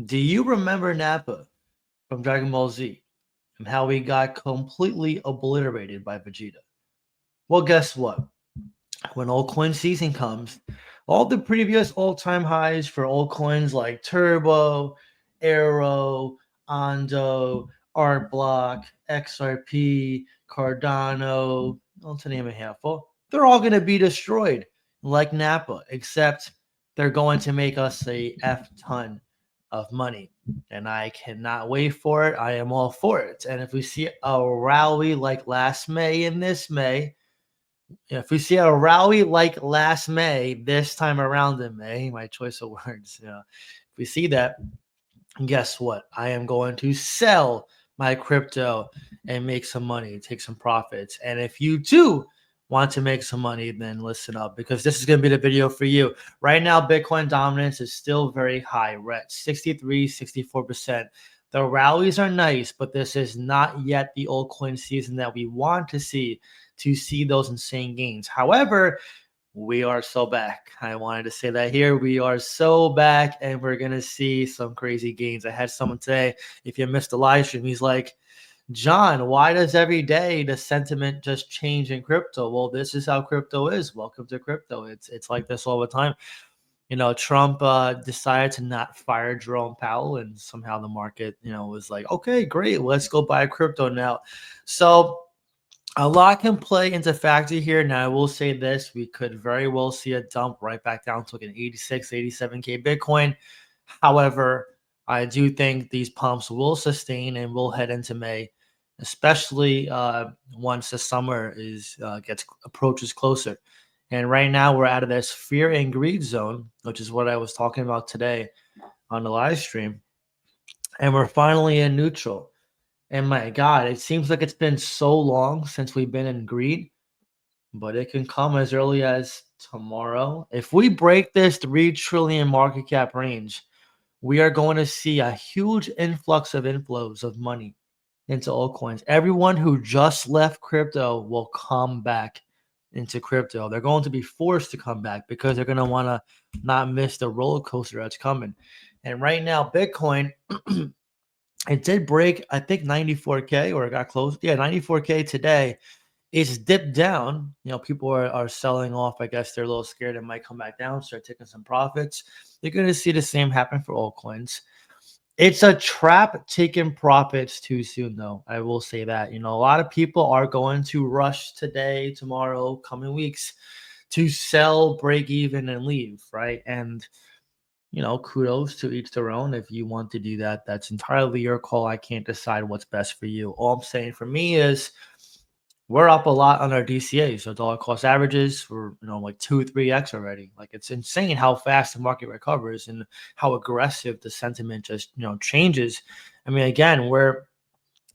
Do you remember Nappa from Dragon Ball Z and how he got completely obliterated by Vegeta? Well, guess what? When altcoin season comes, all the previous all-time highs for altcoins like Turbo, Arrow, Ondo, Art Block, XRP, Cardano, well, to name a handful, they're all going to be destroyed like Napa, except they're going to make us a F ton of money. And I cannot wait for it. I am all for it. And if we see a rally like last May and this May, if we see a rally like last May, this time around in May, my choice of words, if we see that, guess what? I am going to sell my crypto and make some money, take some profits. And if you too want to make some money, then listen up because this is going to be the video for you. Right now, Bitcoin dominance is still very high. We're at 63, 64%. The rallies are nice, but this is not yet the altcoin season that we want to see those insane gains. However, we are so back. I wanted to say that here. We are so back, and we're going to see some crazy gains. I had someone today, if you missed the live stream, he's like, John, why does every day the sentiment just change in crypto? Well, this is how crypto is. Welcome to crypto. It's like this all the time. Trump decided to not fire Jerome Powell, and somehow the market, was like, okay, great, let's go buy crypto now. So a lot can play into factor here. Now, I will say this. We could very well see a dump right back down to like an 86, 87K Bitcoin. However, I do think these pumps will sustain and will head into May, especially once the summer approaches closer. And right now, we're out of this fear and greed zone, which is what I was talking about today on the live stream. And we're finally in neutral. And my God, it seems like it's been so long since we've been in greed, but it can come as early as tomorrow. If we break this 3 trillion market cap range, we are going to see a huge influx of inflows of money into altcoins. Everyone who just left crypto will come back into crypto. They're going to be forced to come back because they're going to want to not miss the roller coaster that's coming. And right now, Bitcoin, it did break, I think, 94K, or it got close. Yeah, 94K today. It's dipped down. People are selling off. I guess they're a little scared it might come back down, start taking some profits. You're going to see the same happen for altcoins. It's a trap taking profits too soon, though. I will say that. A lot of people are going to rush today, tomorrow, coming weeks to sell, break even, and leave, right? And kudos to each their own. If you want to do that, that's entirely your call. I can't decide what's best for you. All I'm saying for me is we're up a lot on our DCA. So dollar cost averages, we're, like 2-3x already. Like, it's insane how fast the market recovers and how aggressive the sentiment just, changes. I mean, again, we're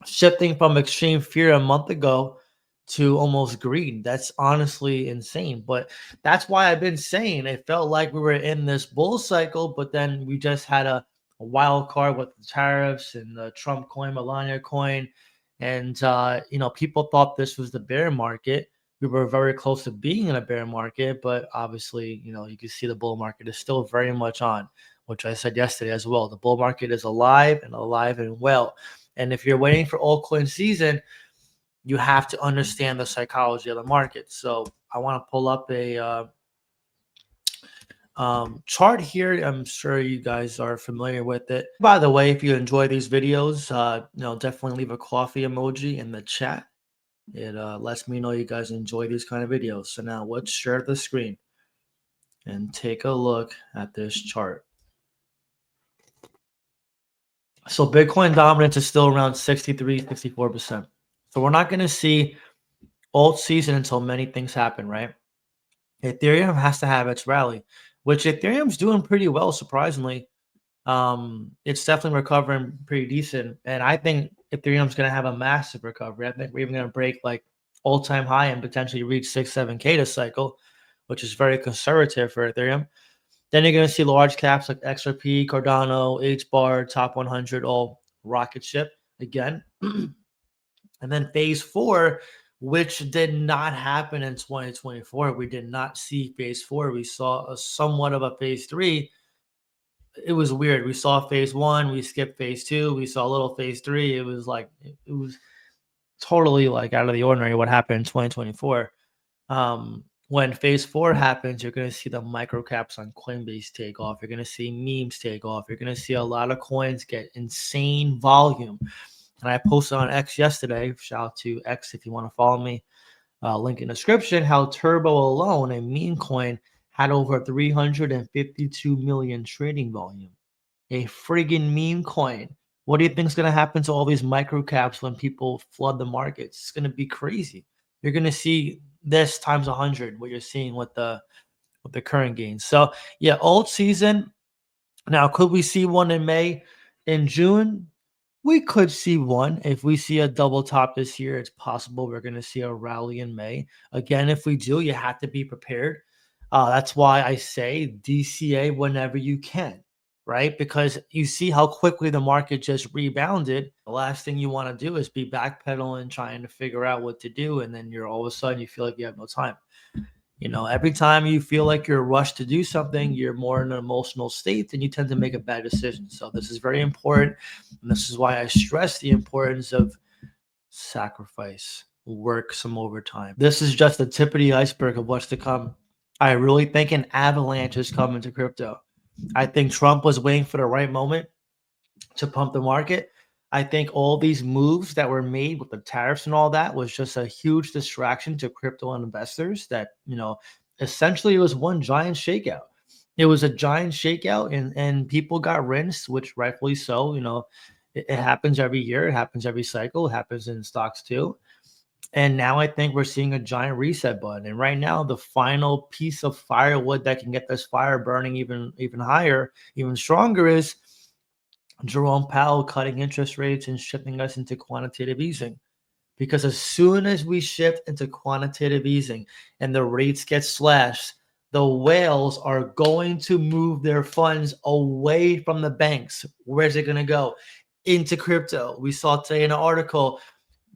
shifting from extreme fear a month ago to almost greed. That's honestly insane. But that's why I've been saying it felt like we were in this bull cycle, but then we just had a wild card with the tariffs and the Trump coin, Melania coin. And, people thought this was the bear market. We were very close to being in a bear market, but obviously, you can see the bull market is still very much on, which I said yesterday as well. The bull market is alive and well. And if you're waiting for altcoin season, you have to understand the psychology of the market. So I want to pull up a chart here. I'm sure you guys are familiar with it. By the way, if you enjoy these videos, definitely leave a coffee emoji in the chat. It lets me know you guys enjoy these kind of videos. So now let's share the screen and take a look at this chart. So Bitcoin dominance is still around 63, 64%. So we're not going to see alt season until many things happen, right? Ethereum has to have its rally, which Ethereum's doing pretty well, surprisingly. It's definitely recovering pretty decent. And I think Ethereum's going to have a massive recovery. I think we're even going to break like all-time high and potentially reach 6-7K this cycle, which is very conservative for Ethereum. Then you're going to see large caps like XRP, Cardano, HBAR, top 100, all rocket ship again. And then phase 4, which did not happen in 2024. We did not see phase 4. We saw a somewhat of a phase 3. it was weird. We saw phase one, we skipped phase two, we saw a little phase three. It was like it was totally like out of the ordinary what happened in 2024. When phase four happens, you're going to see the micro caps on Coinbase take off. You're going to see memes take off. You're going to see a lot of coins get insane volume. And I posted on X yesterday. Shout out to X if you want to follow me. Link in the description. How Turbo alone, a meme coin, had over 352 million trading volume. A friggin' meme coin. What do you think is going to happen to all these micro caps when people flood the markets? It's going to be crazy. You're going to see this times 100 what you're seeing with the current gains. So yeah, old season. Now, could we see one in May? In June, we could see one. If we see a double top this year, it's possible we're going to see a rally in May. Again, if we do, you have to be prepared. That's why I say DCA whenever you can, right? Because you see how quickly the market just rebounded. The last thing you want to do is be backpedaling, trying to figure out what to do. And then you're all of a sudden you feel like you have no time. You know, every time you feel like you're rushed to do something, you're more in an emotional state and you tend to make a bad decision. So this is very important. And this is why I stress the importance of sacrifice, work some overtime. This is just the tip of the iceberg of what's to come. I really think an avalanche is coming to crypto. I think Trump was waiting for the right moment to pump the market. I think all these moves that were made with the tariffs and all that was just a huge distraction to crypto investors that, you know, essentially it was one giant shakeout. It was a giant shakeout and people got rinsed, which rightfully so. You know, it happens every year. It happens every cycle. It happens in stocks too. And now I think we're seeing a giant reset button. And right now, the final piece of firewood that can get this fire burning even higher, even stronger is Jerome Powell cutting interest rates and shifting us into quantitative easing. Because as soon as we shift into quantitative easing and the rates get slashed, the whales are going to move their funds away from the banks. Where's it going to go? Into crypto. We saw today in an article,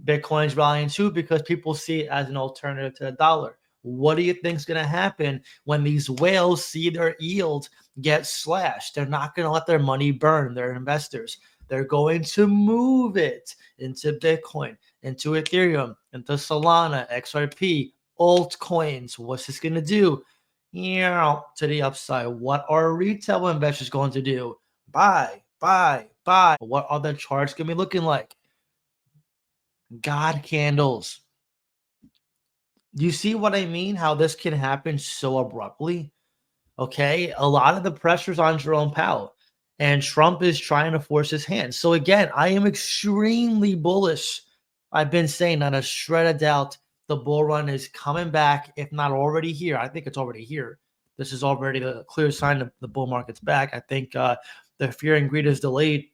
Bitcoin's rallying too because people see it as an alternative to the dollar. What do you think is going to happen when these whales see their yield get slashed? They're not going to let their money burn, their investors. They're going to move it into Bitcoin, into Ethereum, into Solana, XRP, altcoins. What's this going to do? Yeah, to the upside. What are retail investors going to do? Buy, buy, buy. What are the charts going to be looking like? God candles. Do you see what I mean? How this can happen so abruptly? Okay. A lot of the pressure's on Jerome Powell, and Trump is trying to force his hand. So, again, I am extremely bullish. I've been saying not a shred of doubt the bull run is coming back, if not already here. I think it's already here. This is already a clear sign that the bull market's back. I think the fear and greed is delayed,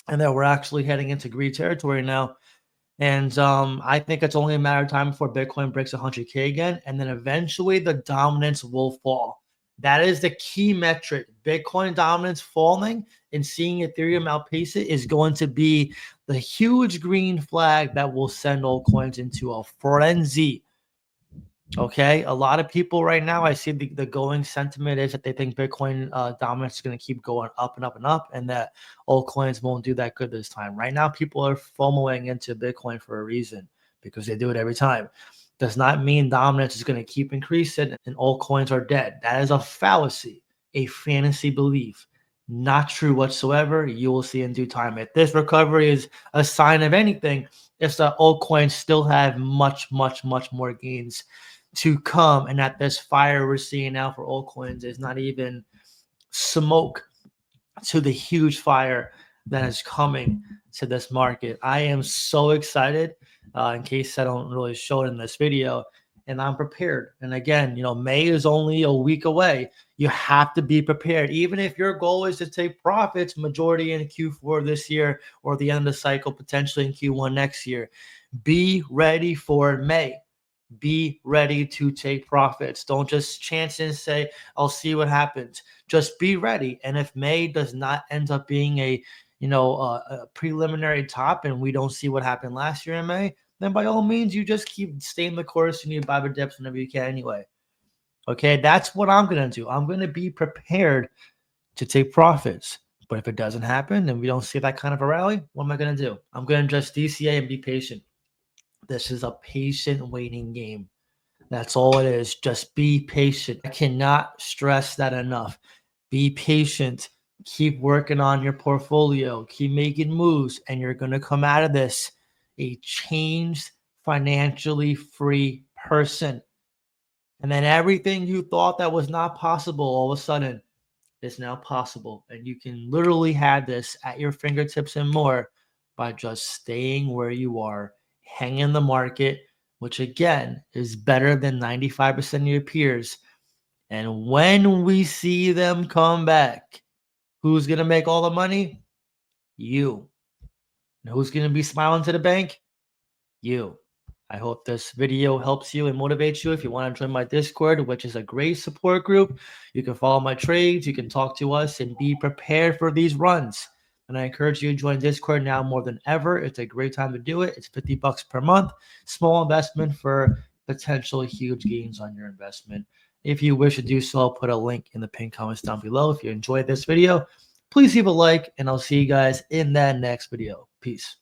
and that we're actually heading into greed territory now. And I think it's only a matter of time before Bitcoin breaks 100K again. And then eventually the dominance will fall. That is the key metric. Bitcoin dominance falling and seeing Ethereum outpace it is going to be the huge green flag that will send altcoins into a frenzy. Okay, a lot of people right now, I see the going sentiment is that they think Bitcoin dominance is going to keep going up and up and up, and that altcoins won't do that good this time. Right now, people are FOMOing into Bitcoin for a reason because they do it every time. Does not mean dominance is going to keep increasing and altcoins are dead. That is a fallacy, a fantasy belief. Not true whatsoever. You will see in due time. If this recovery is a sign of anything, it's that altcoins still have much, much, much more gains to come, and that this fire we're seeing now for altcoins is not even smoke to the huge fire that is coming to this market. I am so excited, in case I don't really show it in this video, and I'm prepared. And again, you know, May is only a week away. You have to be prepared. Even if your goal is to take profits majority in Q4 this year or the end of the cycle, potentially in Q1 next year, be ready for May. Be ready to take profits. Don't just chance and say, I'll see what happens. Just be ready. And if May does not end up being a preliminary top and we don't see what happened last year in May, then by all means, you just keep staying the course and you buy the dips whenever you can anyway. Okay, that's what I'm going to do. I'm going to be prepared to take profits. But if it doesn't happen and we don't see that kind of a rally, what am I going to do? I'm going to just DCA and be patient. This is a patient waiting game. That's all it is. Just be patient. I cannot stress that enough. Be patient. Keep working on your portfolio. Keep making moves, and you're going to come out of this a changed, financially free person. And then everything you thought that was not possible all of a sudden is now possible. And you can literally have this at your fingertips and more by just staying where you are, hang in the market, which again is better than 95% of your peers. And when we see them come back, who's going to make all the money? You. And who's going to be smiling to the bank? You. I hope this video helps you and motivates you. If you want to join my Discord, which is a great support group, you can follow my trades, you can talk to us, and be prepared for these runs. And I encourage you to join Discord now more than ever. It's a great time to do it. It's $50 per month. Small investment for potential huge gains on your investment. If you wish to do so, I'll put a link in the pinned comments down below. If you enjoyed this video, please leave a like, and I'll see you guys in that next video. Peace.